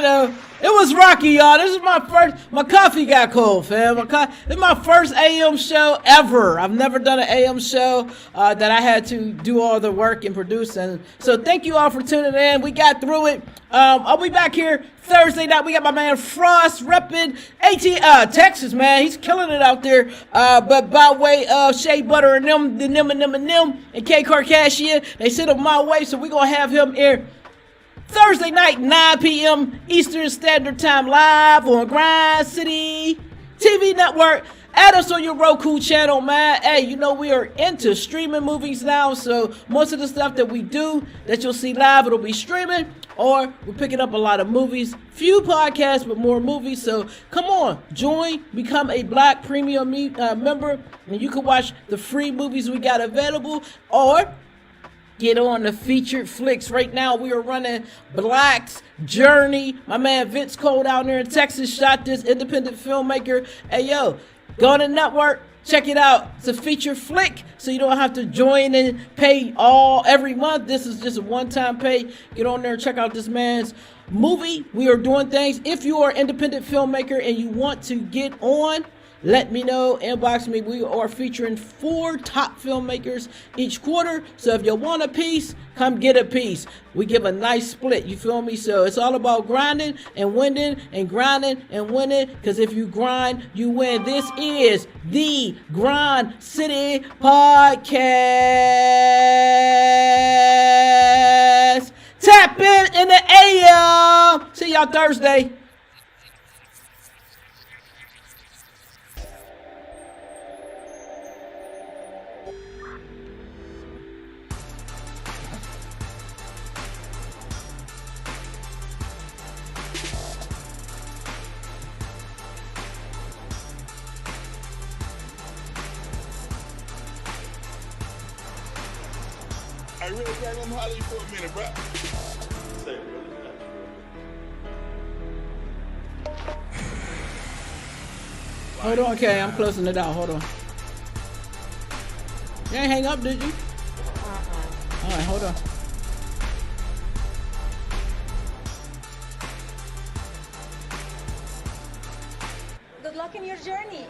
know. It was rocky, y'all. This is my coffee got cold, fam. This is my first AM show ever. I've never done an AM show that I had to do all the work and produce. And so thank you all for tuning in. We got through it. I'll be back here Thursday night. We got my man Frost repping Texas, man. He's killing it out there. But by way of Shea Butter and them, and KKARCASHIN, they sent him my way. So we're going to have him here Thursday night, 9 p.m. Eastern Standard Time, live on Grind City TV Network. Add us on your Roku channel, man. Hey, you know we are into streaming movies now, so most of the stuff that we do that you'll see live, it'll be streaming, or we're picking up a lot of movies. Few podcasts, but more movies. So come on, join, become a Black Premium member, and you can watch the free movies we got available, or get on the featured flicks. Right now, we are running Black's Journey. My man Vince Cole down there in Texas shot this, independent filmmaker. Hey, yo, go on the network, check it out. It's a feature flick, so you don't have to join and pay every month. This is just a one-time pay. Get on there and check out this man's movie. We are doing things. If you are an independent filmmaker and you want to get on, let me know, inbox me. We are featuring 4 top filmmakers each quarter. So if you want a piece, come get a piece. We give a nice split, you feel me? So it's all about grinding and winning and grinding and winning. Because if you grind, you win. This is the Grind City Podcast. Tap in the AM. See y'all Thursday. I really got them holler you for a minute, bro. Say it, brother. Hold on, okay, I'm closing it out. Hold on. You ain't hang up, did you? All right, hold on. Good luck in your journey.